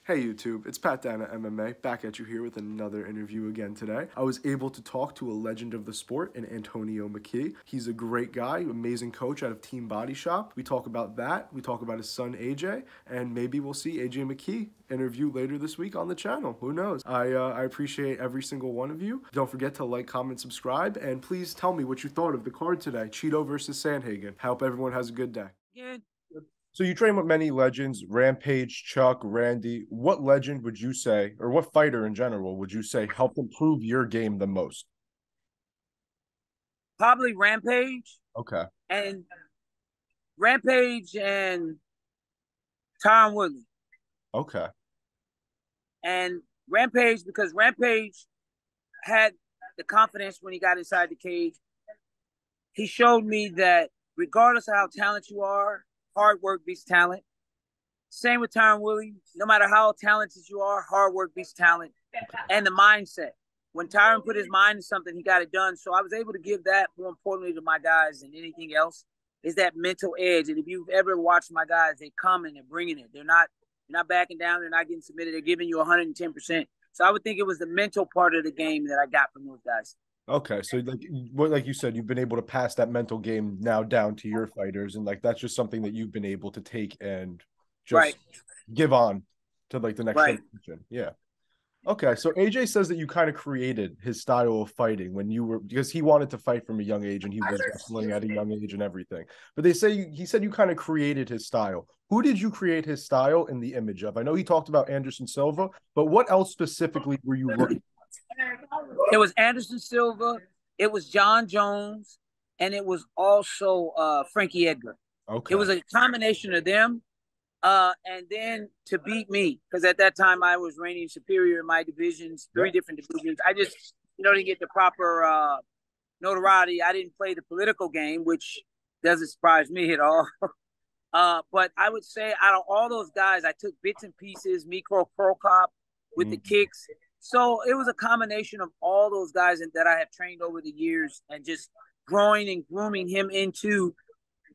Hey YouTube, it's Pat Down at MMA, back at you here with another interview again today. I was able to talk to a legend of the sport in Antonio McKee. He's a great guy, amazing coach out of Team Bodyshop. We talk about that, we talk about his son AJ, and maybe we'll see AJ McKee interview later this week on the channel. Who knows? I appreciate every single one of you. Don't forget to like, comment, subscribe, and please tell me what you thought of the card today, Cheeto versus Sandhagen. I hope everyone has a good day. Yeah. So you train with many legends, Rampage, Chuck, Randy. What legend would you say, or what fighter in general would you say helped improve your game the most? Probably Rampage Okay. and Rampage and Tom Woodley. Okay. And Rampage, because Rampage had the confidence when he got inside the cage. He showed me that regardless of how talented you are, hard work beats talent. Same with Tyron Woodley. No matter how talented you are, hard work beats talent. And the mindset. When Tyron put his mind to something, he got it done. So I was able to give that more importantly to my guys than anything else is that mental edge. And if you've ever watched my guys, they come and they're bringing it. They're not backing down. They're not getting submitted. They're giving you 110%. So I would think it was the mental part of the game that I got from those guys. Okay. So like you said, you've been able to pass that mental game now down to your fighters, and like that's just something that you've been able to take and Right. just give on to like the next Right. generation. Yeah. Okay, so AJ says that you kind of created his style of fighting when you were because he wanted to fight from a young age and he was wrestling at a young age and everything. But he said you kind of created his style. Who did you create his style in the image of? I know he talked about Anderson Silva, but what else specifically were you looking? It was Anderson Silva, it was John Jones, and it was also Frankie Edgar. It Okay. was a combination of them. And then to beat me, because at that time I was reigning superior in my divisions, Yeah. three different divisions. I just, didn't get the proper notoriety. I didn't play the political game, which doesn't surprise me at all. But I would say out of all those guys, I took bits and pieces, Mikro Prokop with the Mm. kicks. So it was a combination of all those guys that I have trained over the years and just growing and grooming him into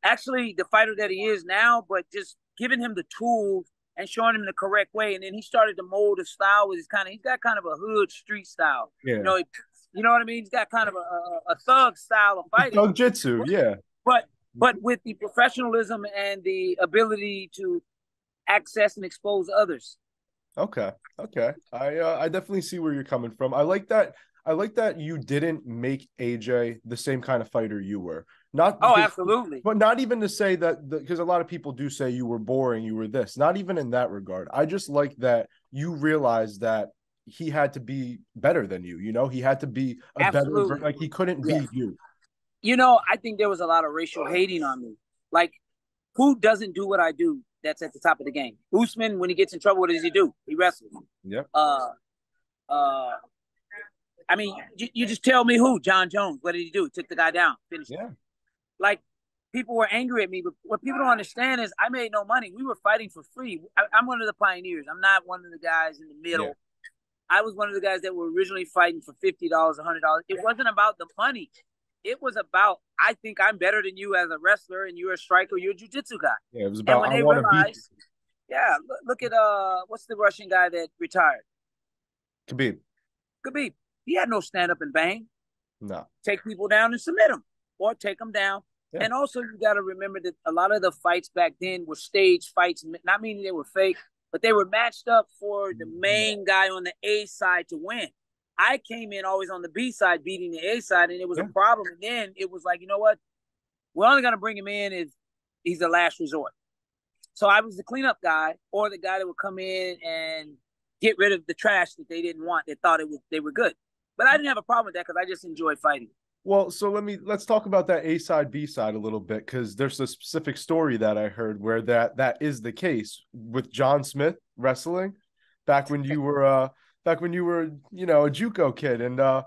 actually the fighter that he is now, but just giving him the tools and showing him the correct way. And then he started to mold his style with he's got kind of a hood street style. Yeah. You know what I mean? He's got kind of a thug style of fighting, Doug Jitsu, yeah. but with the professionalism and the ability to access and expose others. Okay. Okay. I definitely see where you're coming from. I like that you didn't make AJ the same kind of fighter you were. Not Oh, because absolutely. but not even to say that because a lot of people do say you were boring, you were this. Not even in that regard. I just like that you realized that he had to be better than you, he had to be a better Absolutely. like he couldn't Yeah. be you. I think there was a lot of racial hating on me. Like, who doesn't do what I do that's at the top of the game? Usman, when he gets in trouble, what does he do? He wrestles. Yep. Uh, uh, I mean, you just tell me who? John Jones. What did he do? He took the guy down, finished him. Yeah. Like, people were angry at me, but what people don't understand is I made no money. We were fighting for free. I'm one of the pioneers. I'm not one of the guys in the Yeah. middle. I was one of the guys that were originally fighting for $50, $100. It wasn't about the money. It was about, I think I'm better than you as a wrestler, and you're a striker, you're a jiu-jitsu guy. Yeah. It was And about when I they want to beat realized, yeah, look at what's the Russian guy that retired? Khabib. Khabib. He had no stand up and bang. No. Take people down and submit them, or take them down. Yeah. And also, you got to remember that a lot of the fights back then were stage fights, not meaning they were fake, but they were matched up for the main guy on the A side to win. I came in always on the B side, beating the A side, and it was a Yeah. problem. And then it was like, you know what? We're only going to bring him in if he's the last resort. So I was the cleanup guy, or the guy that would come in and get rid of the trash that they didn't want. They thought they were good, but I didn't have a problem with that because I just enjoyed fighting. Well, so let's talk about that A side B side a little bit because there's a specific story that I heard where that is the case with John Smith wrestling back when you were a JUCO kid and Yeah.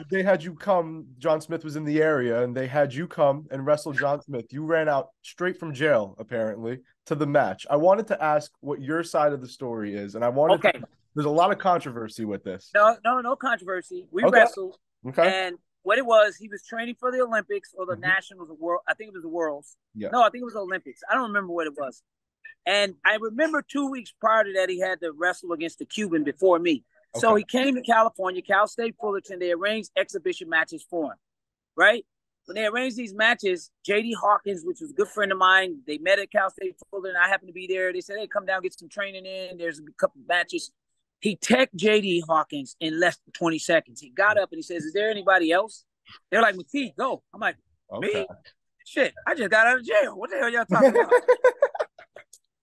they had you come. John Smith was in the area and they had you come and wrestle John Smith. You ran out straight from jail apparently to the match. I wanted to ask what your side of the story is, and Okay. there's a lot of controversy with this. No controversy. We Okay. wrestled, Okay. and what it was, he was training for the Olympics or the Mhm. Nationals, or World. I think it was the Worlds. Yeah. No, I think it was the Olympics. I don't remember what it was. And I remember 2 weeks prior to that, he had to wrestle against the Cuban before me. So Okay. he came to California, Cal State Fullerton. They arranged exhibition matches for him, right? When they arranged these matches, J.D. Hawkins, which was a good friend of mine, they met at Cal State Fullerton. I happened to be there. They said, hey, come down, get some training in. There's a couple of matches. He teched J.D. Hawkins in less than 20 seconds. He got up and he says, is there anybody else? They're like, McKee, go. I'm like, me? Shit, I just got out of jail. What the hell y'all talking about?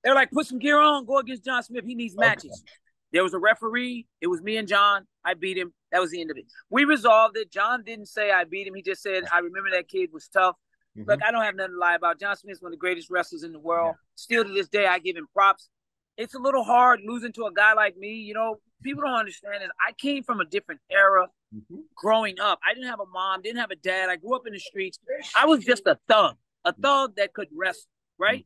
They're like, put some gear on, go against John Smith. He needs matches. There was a referee. It was me and John. I beat him. That was the end of it. We resolved it. John didn't say I beat him. He just said, I remember that kid was tough. Look, I don't have nothing to lie about. John Smith's one of the greatest wrestlers in the world. Still to this day, I give him props. It's a little hard losing to a guy like me. You know, people don't understand is I came from a different era growing up. I didn't have a mom, didn't have a dad. I grew up in the streets. I was just a thug that could wrestle, right?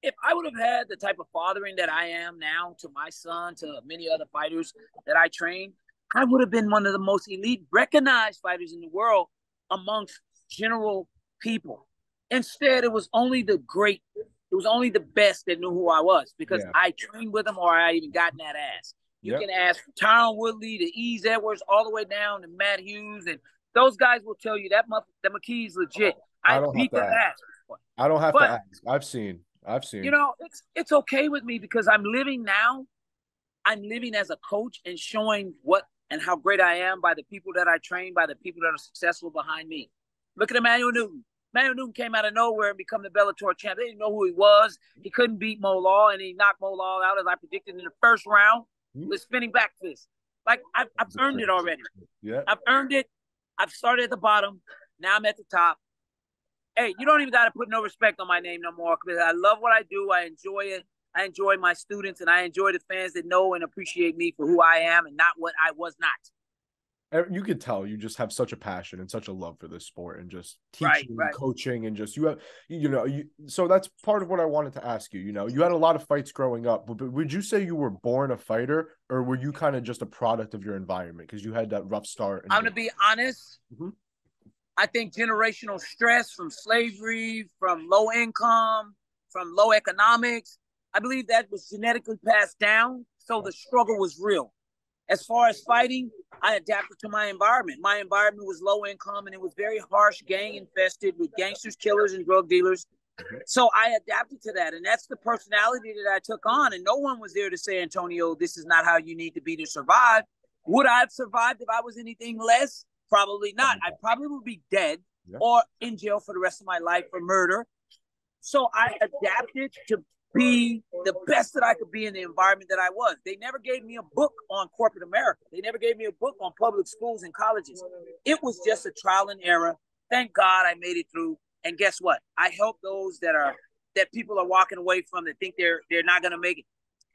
If I would have had the type of fathering that I am now to my son, to many other fighters that I train, I would have been one of the most elite, recognized fighters in the world amongst general people. Instead, it was only the great, it was only the best that knew who I was because I trained with them or I even got in that ass. You can ask Tyron Woodley to Ease Edwards all the way down to Matt Hughes, and those guys will tell you that McKee's legit. I beat their ass. I don't have to ask. I've seen. You know, it's okay with me because I'm living now. I'm living as a coach and showing what and how great I am by the people that I train, by the people that are successful behind me. Look at Emmanuel Newton. Emmanuel Newton came out of nowhere and become the Bellator champ. They didn't know who he was. He couldn't beat Mo Law, and he knocked Mo Law out as I predicted in the first round with spinning back fist. Like, I've earned it already. I've earned it. I've started at the bottom. Now I'm at the top. Hey, you don't even got to put no respect on my name no more because I love what I do. I enjoy it. I enjoy my students, and I enjoy the fans that know and appreciate me for who I am and not what I was not. You could tell you just have such a passion and such a love for this sport and just teaching and coaching and just so that's part of what I wanted to ask you. You know, you had a lot of fights growing up, but would you say you were born a fighter or were you kind of just a product of your environment because you had that rough start? I'm going to be honest. I think generational stress from slavery, from low income, from low economics, I believe that was genetically passed down. So the struggle was real. As far as fighting, I adapted to my environment. My environment was low income and it was very harsh, gang infested with gangsters, killers, and drug dealers. So I adapted to that. And that's the personality that I took on. And no one was there to say, Antonio, this is not how you need to be to survive. Would I have survived if I was anything less? Probably not. I probably would be dead or in jail for the rest of my life for murder. So I adapted to be the best that I could be in the environment that I was. They never gave me a book on corporate America. They never gave me a book on public schools and colleges. It was just a trial and error. Thank God I made it through. And guess what? I help those that people are walking away from that think they're not going to make it.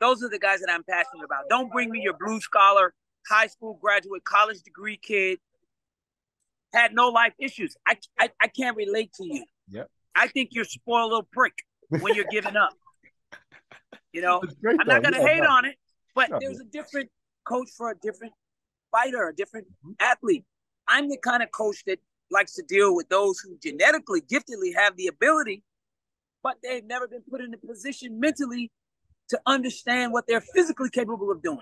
Those are the guys that I'm passionate about. Don't bring me your blue scholar, high school graduate, college degree kid. Had no life issues. I can't relate to you. I think you're a spoiled little prick when you're giving up. You know, I'm not going to hate on it, but there's a different coach for a different fighter, a different athlete. I'm the kind of coach that likes to deal with those who genetically, giftedly have the ability, but they've never been put in a position mentally to understand what they're physically capable of doing.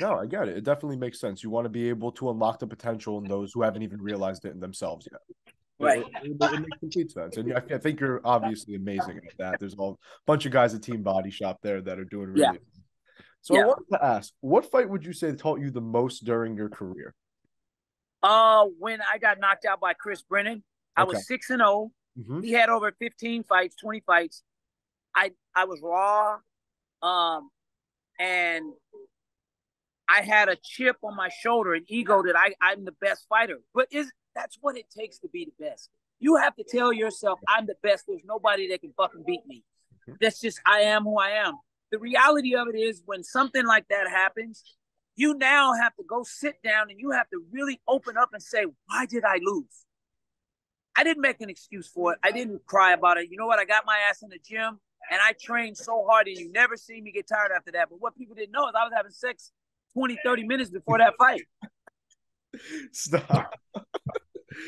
No, I get it. It definitely makes sense. You want to be able to unlock the potential in those who haven't even realized it in themselves yet. It makes complete sense. And I think you're obviously amazing at that. There's a bunch of guys at Team Bodyshop there that are doing really well. So I wanted to ask, what fight would you say taught you the most during your career? When I got knocked out by Chris Brennan, I was 6-0. He had over 15 fights, 20 fights. I was raw. And I had a chip on my shoulder, an ego that I'm the best fighter. But that's what it takes to be the best. You have to tell yourself, I'm the best. There's nobody that can fucking beat me. That's just, I am who I am. The reality of it is when something like that happens, you now have to go sit down and you have to really open up and say, why did I lose? I didn't make an excuse for it. I didn't cry about it. You know what? I got my ass in the gym and I trained so hard and you never see me get tired after that. But what people didn't know is I was having sex 20, 30 minutes before that fight. Stop.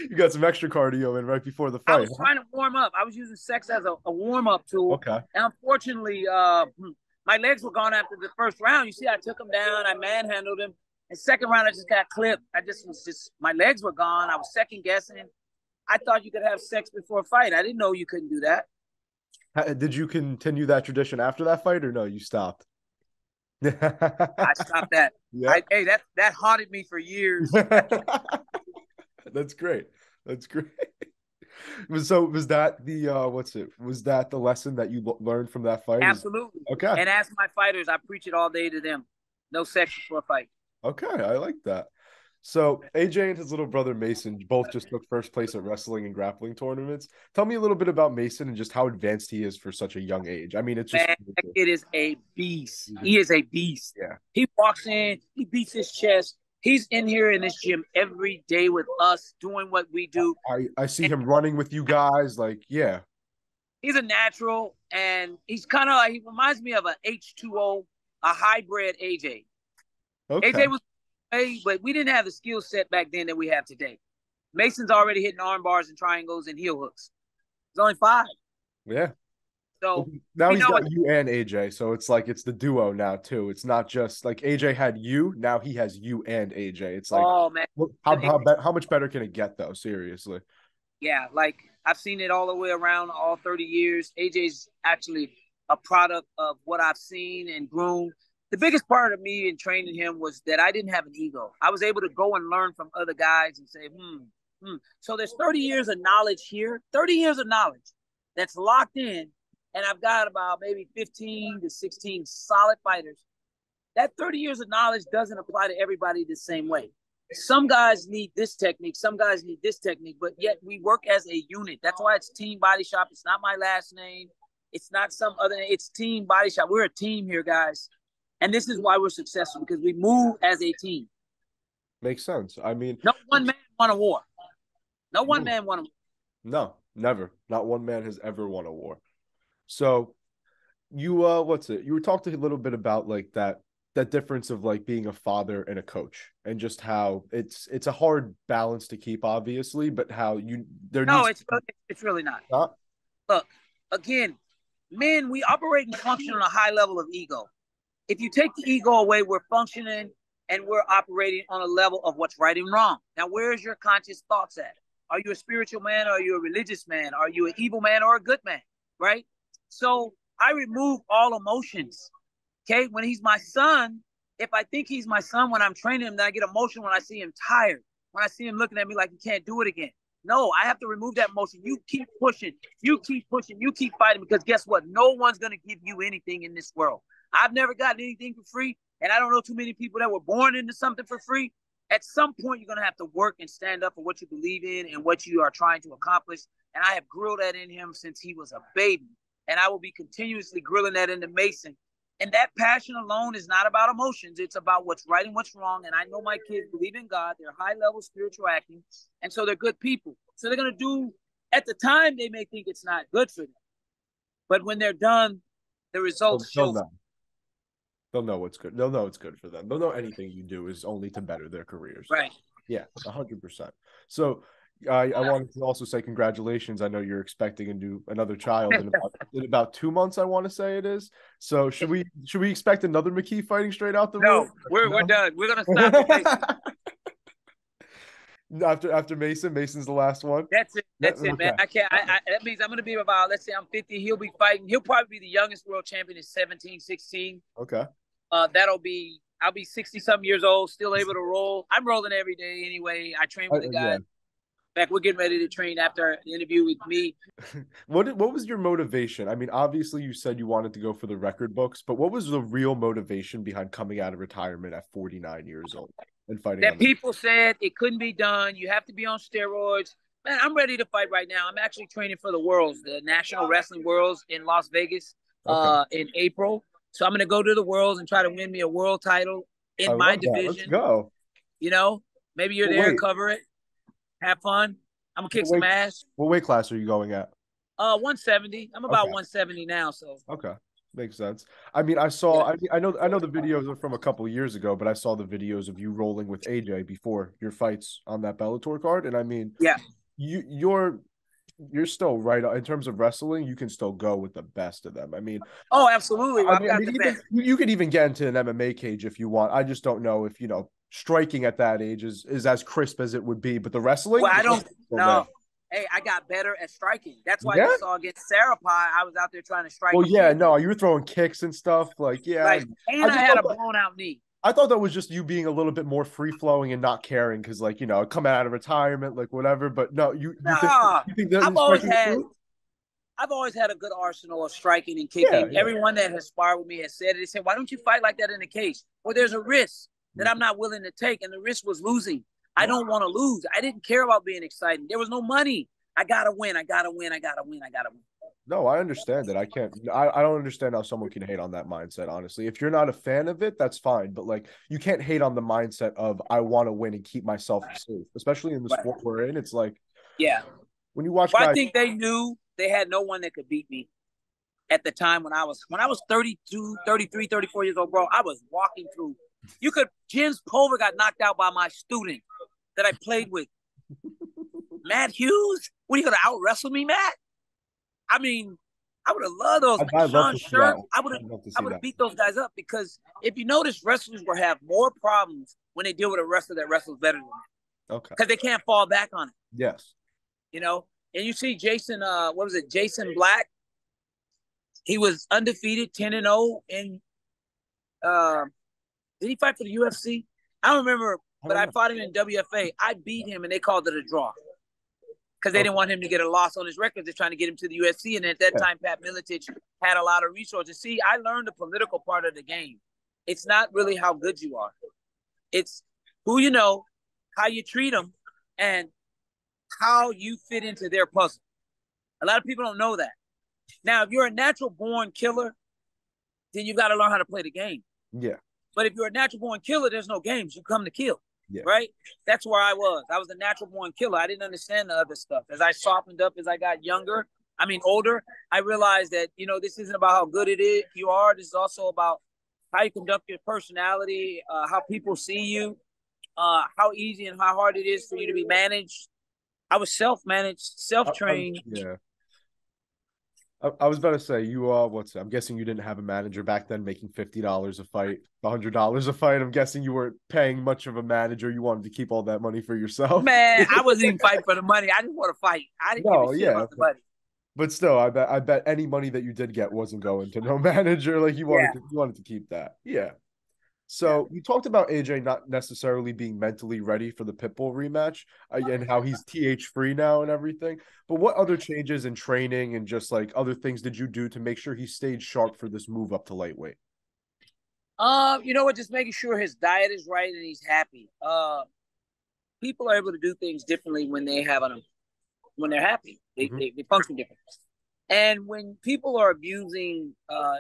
You got some extra cardio in right before the I fight, was huh? trying to warm up. I was using sex as a warm up tool, Okay. and unfortunately, my legs were gone after the first round. You see, I took him down, I manhandled him. And second round, I just got clipped. I just was just my legs were gone. I was second guessing. I thought you could have sex before a fight. I didn't know you couldn't do that. Did you continue that tradition after that fight, or no? You stopped. I stopped that. Yeah. Hey, that haunted me for years. That's great. That's great. So was that the was that the lesson that you learned from that fight? Absolutely. Okay. And as my fighters, I preach it all day to them. No sex before a fight. Okay, I like that. So AJ and his little brother Mason both just took first place at wrestling and grappling tournaments. Tell me a little bit about Mason and just how advanced he is for such a young age. I mean, it's just Man, that kid is a beast. Mhm. He is a beast. Yeah. He walks in, he beats his chest. He's in here in this gym every day with us, doing what we do. I see him running with you guys. Like, yeah. He's a natural, and he's kind of like, he reminds me of a H2O, a hybrid AJ. Okay. AJ was, but we didn't have the skill set back then that we have today. Mason's already hitting arm bars and triangles and heel hooks. He's only 5. Yeah. So now he's got you and AJ, so it's like it's the duo now too. It's not just like AJ had you, now he has you and AJ. It's like, oh man, how much better can it get though? Seriously. Yeah, like I've seen it all the way around, all 30 years. AJ's actually a product of what I've seen and grown. The biggest part of me in training him was that I didn't have an ego. I was able to go and learn from other guys and say, So there's 30 years of knowledge here, 30 years of knowledge that's locked in. And I've got about maybe 15 to 16 solid fighters. That 30 years of knowledge doesn't apply to everybody the same way. Some guys need this technique, some guys need this technique, but yet we work as a unit. That's why it's Team Bodyshop. It's not my last name. It's not some other name. It's Team Bodyshop. We're a team here, guys. And this is why we're successful, because we move as a team. Makes sense. I mean, no one man won a war. No one man won a war. No, never. Not one man has ever won a war. So you you were talking a little bit about like that difference of like being a father and a coach, and just how it's a hard balance to keep, obviously, but how it's really not. Look, again, men, we operate and function on a high level of ego. If you take the ego away, we're functioning and we're operating on a level of what's right and wrong. Now, where's your conscious thoughts at? Are you a spiritual man? Are you a religious man? Are you an evil man or a good man? Right? So I remove all emotions. Okay, when he's my son, if I think he's my son when I'm training him, then I get emotional when I see him tired, when I see him looking at me like he can't do it again. No, I have to remove that emotion. You keep pushing, you keep fighting, because guess what? No one's going to give you anything in this world. I've never gotten anything for free, and I don't know too many people that were born into something for free. At some point, you're going to have to work and stand up for what you believe in and what you are trying to accomplish. And I have grilled that in him since he was a baby, and I will be continuously grilling that into Mason. And that passion alone is not about emotions. It's about what's right and what's wrong. And I know my kids believe in God. They're high-level spiritual acting. And so they're good people. So they're going to do, at the time, they may think it's not good for them. But when they're done, the results show. They'll know what's good. They'll know it's good for them. They'll know anything you do is only to better their careers. Right. Yeah, 100%. So I wanted to also say congratulations. I know you're expecting another child in about 2 months, I want to say it is. So should we expect another McKee fighting straight out the room? We're done. We're gonna stop at Mason. After Mason's the last one. That's it, man. I can't. That means I'm gonna be about, let's say I'm 50. He'll be fighting. He'll probably be the youngest world champion is 17, 16. Okay. I'll be 60-something years old, still able to roll. I'm rolling every day anyway. I train with the guys. Yeah. In fact, we're getting ready to train after the interview with me. What was your motivation? I mean, obviously you said you wanted to go for the record books, but what was the real motivation behind coming out of retirement at 49 years old and fighting? That people said it couldn't be done. You have to be on steroids. Man, I'm ready to fight right now. I'm actually training for the Worlds, the National Wrestling Worlds in Las Vegas in April. So I'm going to go to the Worlds and try to win me a world title in my division. Let's go. You know, maybe you're there to cover it. Have fun. I'm gonna kick some ass. What weight class are you going at? 170. I'm about 170 now. So okay, Makes sense. I mean, I saw. I know the videos are from a couple years ago, but I saw the videos of you rolling with AJ before your fights on that Bellator card, and I mean, Yeah. you're still right in terms of wrestling. You can still go with the best of them. Oh, absolutely. Well, I've I got mean, the even best. you could even get into an MMA cage if you want. I just don't know if striking at that age is as crisp as it would be, but the Well, wrestling, I the don't wrestling's still there. know. Hey, I got better at striking. That's why Yeah. you saw against Sarah Pie, I was out there trying to strike Well, yeah, immediately. no, you were throwing kicks and stuff. Like, yeah, Like, and I I just had thought a that blown out knee. I thought that was just you being a little bit more free flowing and not caring because, like, coming out of retirement, like whatever. But no, Nah, you think that I've is always striking had too? I've always had a good arsenal of striking and Yeah, kicking. yeah. Everyone that has sparred with me has said it. They said, "Why don't you fight like that in the cage?" Well, there's a risk that I'm not willing to take, and the risk was losing. I Yeah. don't want to lose. I didn't care about being excited. There was no money. I gotta win. I gotta win. I gotta win. I gotta win. No, I understand it. I can't. I don't understand how someone can hate on that mindset. Honestly, if you're not a fan of it, that's fine. But like, you can't hate on the mindset of I want to win and keep myself safe, especially in the Right. sport we're in. It's like Yeah. when you watch Well, I guys. think they knew they had no one that could beat me at the time when I was 32, 33, 34 years old, bro. I was walking through. Jens Pulver got knocked out by my student that I played with. Matt Hughes? What, are you going to out wrestle me, Matt? I mean, I would have loved those. I'd love Sean to see that. Shirk, I would I'd love to I see would that. have beat those guys up because if you notice, wrestlers will have more problems when they deal with a wrestler that wrestles better than them Okay. because they can't fall back on it, Yes. you know? And you see Jason, what was it, Jason Black? He was undefeated, 10-0 in did he fight for the UFC? I don't remember, I but don't I know. fought him in WFA. I beat him and they called it a draw because they Okay. didn't want him to get a loss on his record. They're trying to get him to the UFC. And at that Yeah. time, Pat Miletich had a lot of resources. See, I learned the political part of the game. It's not really how good you are. It's who you know, how you treat them, and how you fit into their puzzle. A lot of people don't know that. Now, if you're a natural born killer, then you got to learn how to play the game. Yeah. But if you're a natural born killer, there's no games. You come to kill. Yeah. Right? That's where I was. I was a natural born killer. I didn't understand the other stuff. As I softened up, as I got older, I realized that, this isn't about how good it is you are. This is also about how you conduct your personality, how people see you, how easy and how hard it is for you to be managed. I was self-managed, self-trained. Yeah. I was about to say I'm guessing you didn't have a manager back then making $50 a fight, $100 a fight. I'm guessing you weren't paying much of a manager. You wanted to keep all that money for yourself. Man, I wasn't even fighting for the money. I just want to fight. I didn't give No, a shit yeah, about the money. but still, I bet any money that you did get wasn't going to no manager. Like Yeah. you wanted to keep that. Yeah. So you talked about AJ not necessarily being mentally ready for the Pitbull rematch and how he's TH free now and everything. But what other changes in training and just like other things did you do to make sure he stayed sharp for this move up to lightweight? You know what? Just making sure his diet is right and he's happy. People are able to do things differently when when they're happy. They function differently. And when people are abusing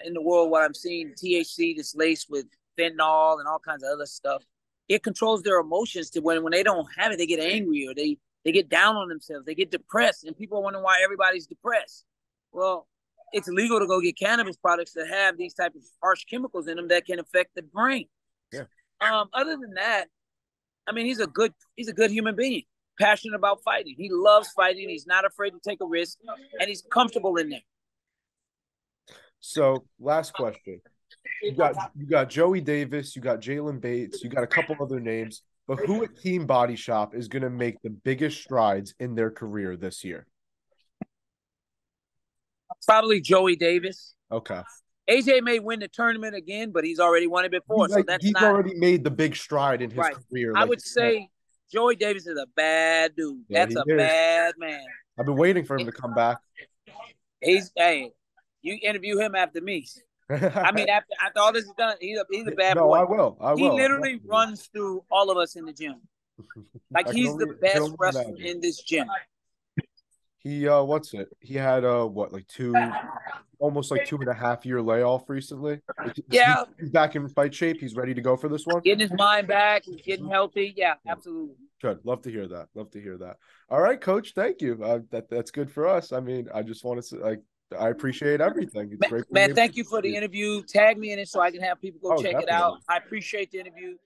in the world, what I'm seeing, THC that's laced with fentanyl and all kinds of other stuff, it controls their emotions to when they don't have it, they get angry or they get down on themselves, they get depressed, and people are wondering why everybody's depressed. Well, it's legal to go get cannabis products that have these type of harsh chemicals in them that can affect the brain. Yeah. Other than that, I mean, he's a good human being, passionate about fighting. He loves fighting. He's not afraid to take a risk, and he's comfortable in there. So last question. You got Joey Davis, you got Jalen Bates, you got a couple other names, but who at Team Bodyshop is going to make the biggest strides in their career this year? Probably Joey Davis. Okay. AJ may win the tournament again, but he's already won it before, so he's already made the big stride in his career. I would say Joey Davis is a bad dude. Yeah, That's a bad man. I've been waiting for him to come back. Hey, you interview him after me. I mean, after all this is done, he's a bad boy. I will. He literally runs through all of us in the gym. Like he's the best wrestler in this gym. He he had almost like 2.5 year layoff recently. Yeah, he's back in fight shape. He's ready to go for this one. Getting his mind back, he's getting healthy. Yeah, absolutely. Good. Love to hear that. All right, Coach. Thank you. That's good for us. I mean, I just want to I appreciate everything. It's great being Man, able to thank you talk for to the you. interview. Tag me in it so I can have people go Oh, check it out. definitely. I appreciate the interview.